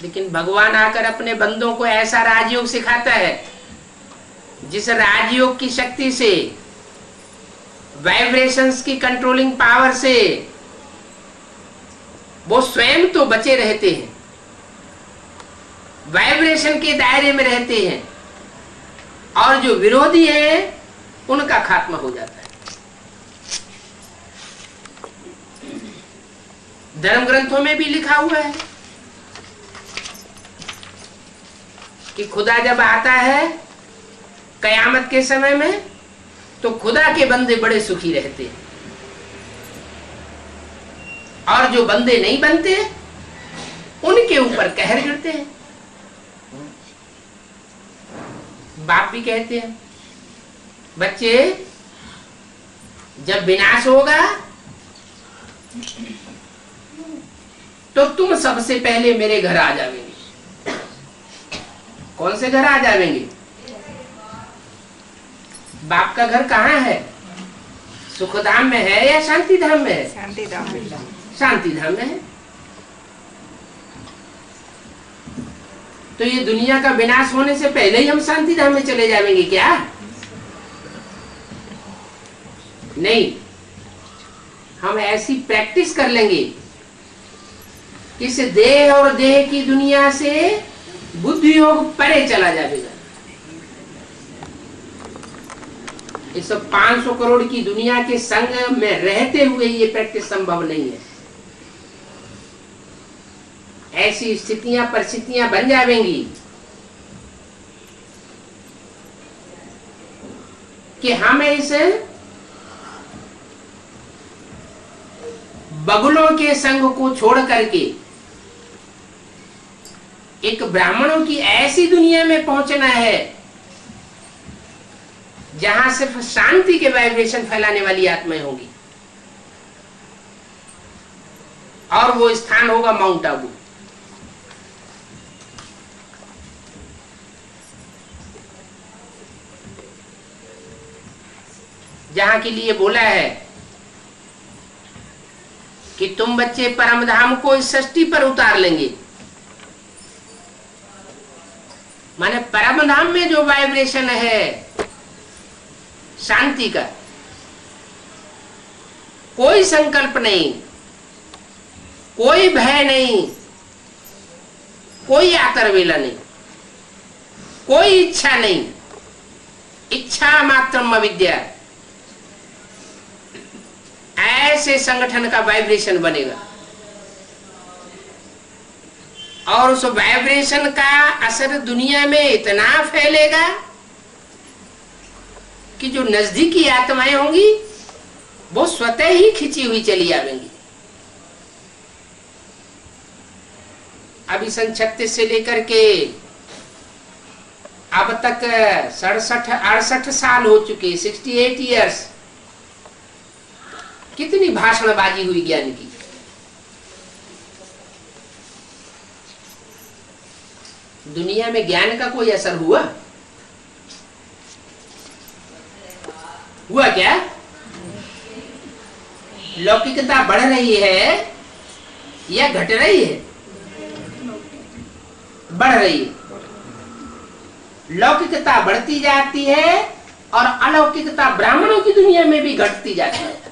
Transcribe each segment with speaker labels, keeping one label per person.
Speaker 1: लेकिन भगवान आकर अपने बंदों को ऐसा राजयोग सिखाता है जिस राजयोग की शक्ति से, वाइब्रेशंस की कंट्रोलिंग पावर से वो स्वयं तो बचे रहते हैं, वाइब्रेशन के दायरे में रहते हैं, और जो विरोधी है उनका खात्मा हो जाता है। धर्म ग्रंथों में भी लिखा हुआ है कि खुदा जब आता है कयामत के समय में तो खुदा के बंदे बड़े सुखी रहते हैं, और जो बंदे नहीं बनते उनके ऊपर कहर गिरते हैं। बाप भी कहते हैं, बच्चे जब विनाश होगा तो तुम सबसे पहले मेरे घर आ जाओगे। कौन से घर आ जाएंगे? बाप का घर कहाँ है? सुखधाम में है या शांति धाम में है?
Speaker 2: शांति धाम में।
Speaker 1: शांति धाम में है। तो ये दुनिया का विनाश होने से पहले ही हम शांति धाम में चले जाएंगे क्या? नहीं, हम ऐसी प्रैक्टिस कर लेंगे कि इस देह और देह की दुनिया से बुद्धि योग परे चला जाएगा। इस 500 करोड़ की दुनिया के संग में रहते हुए ये प्रैक्टिस संभव नहीं है। ऐसी स्थितियां परिस्थितियां बन जाएंगी कि हम इस बगुलों के संग को छोड़ करके एक ब्राह्मणों की ऐसी दुनिया में पहुंचना है जहां सिर्फ शांति के वाइब्रेशन फैलाने वाली आत्माएं होंगी, और वो स्थान होगा माउंट आबू। जहां के लिए बोला है कि तुम बच्चे परम धाम को इस सृष्टि पर उतार लेंगे। माने परम धाम में जो वाइब्रेशन है शांति का, कोई संकल्प नहीं, कोई भय नहीं, कोई आतरवेला नहीं, कोई इच्छा नहीं, इच्छा मात्रम अविद्या, ऐसे संगठन का वाइब्रेशन बनेगा। और उस वाइब्रेशन का असर दुनिया में इतना फैलेगा कि जो नजदीकी आत्माएं होंगी वो स्वतः ही खिंची हुई चली आवेंगी। अभी सन 36 से लेकर के अब तक 67-68 साल हो चुके, 68 इयर्स। कितनी भाषणबाजी हुई ज्ञान की। दुनिया में ज्ञान का कोई असर हुआ? हुआ क्या? लौकिकता बढ़ रही है या घट रही है? बढ़ रही है। लौकिकता बढ़ती जाती है और अलौकिकता ब्राह्मणों की दुनिया में भी घटती जाती है।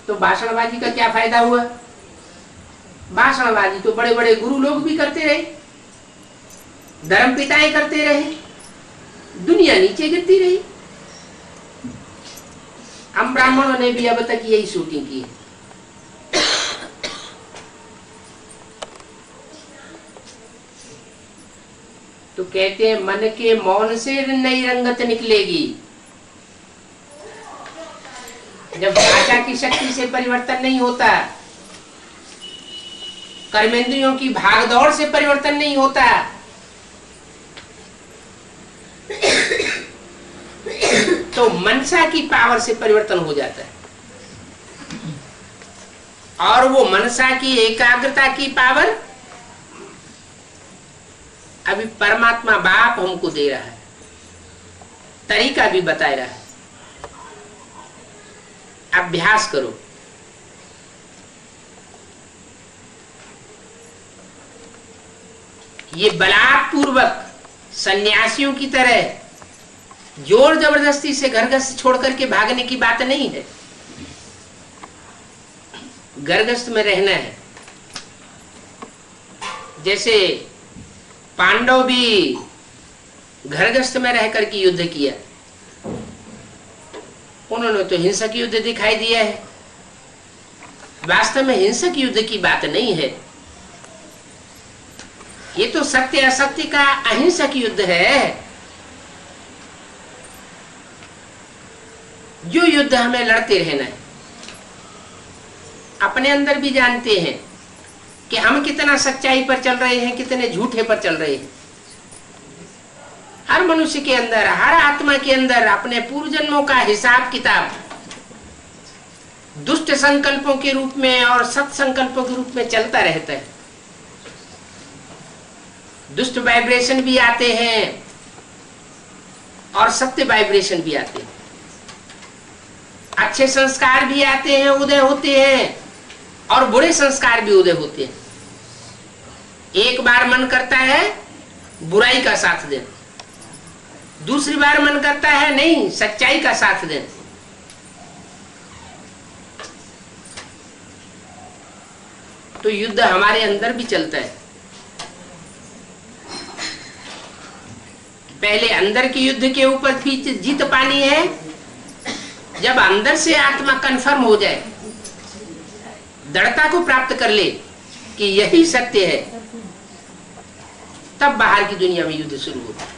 Speaker 1: तो भाषणबाजी का क्या फायदा हुआ? भाषणबाजी तो बड़े बड़े गुरु लोग भी करते रहे, धर्म पिताएं करते रहे, दुनिया नीचे गिरती रही। हम ब्राह्मणों ने भी अब तक यही शूटिंग की है। तो कहते हैं मन के मौन से नई रंगत निकलेगी। जब भाषा की शक्ति से परिवर्तन नहीं होता, कर्मेंद्रियों की भागदौड़ से परिवर्तन नहीं होता, तो मनसा की पावर से परिवर्तन हो जाता है। और वो मनसा की एकाग्रता की पावर अभी परमात्मा बाप हमको दे रहा है, तरीका भी बता रहा है। अभ्यास करो। ये बलात्पूर्वक सन्यासियों की तरह जोर जबरदस्ती से घर गृहस्थ छोड़ करके भागने की बात नहीं है। घर गृहस्थ में रहना है। जैसे पांडव भी घर गृहस्थ में रह करके युद्ध किया, उन्होंने तो हिंसक युद्ध दिखाई दिया है। वास्तव में हिंसक युद्ध की बात नहीं है, ये तो सत्य असत्य का अहिंसक युद्ध है। जो युद्ध हमें लड़ते रहना है। अपने अंदर भी जानते हैं कि हम कितना सच्चाई पर चल रहे हैं, कितने झूठे पर चल रहे हैं। हर मनुष्य के अंदर, हर आत्मा के अंदर अपने पूर्व जन्मों का हिसाब किताब दुष्ट संकल्पों के रूप में और सत संकल्पों के रूप में चलता रहता है। दुष्ट वाइब्रेशन भी आते हैं और सत्य वाइब्रेशन भी आते हैं। अच्छे संस्कार भी आते हैं, उदय होते हैं, और बुरे संस्कार भी उदय होते हैं। एक बार मन करता है बुराई का साथ दें, दूसरी बार मन करता है नहीं, सच्चाई का साथ दें। तो युद्ध हमारे अंदर भी चलता है। पहले अंदर के युद्ध के ऊपर भी जीत पानी है। जब अंदर से आत्मा कंफर्म हो जाए, दृढ़ता को प्राप्त कर ले कि यही सत्य है, तब बाहर की दुनिया में युद्ध शुरू होता है।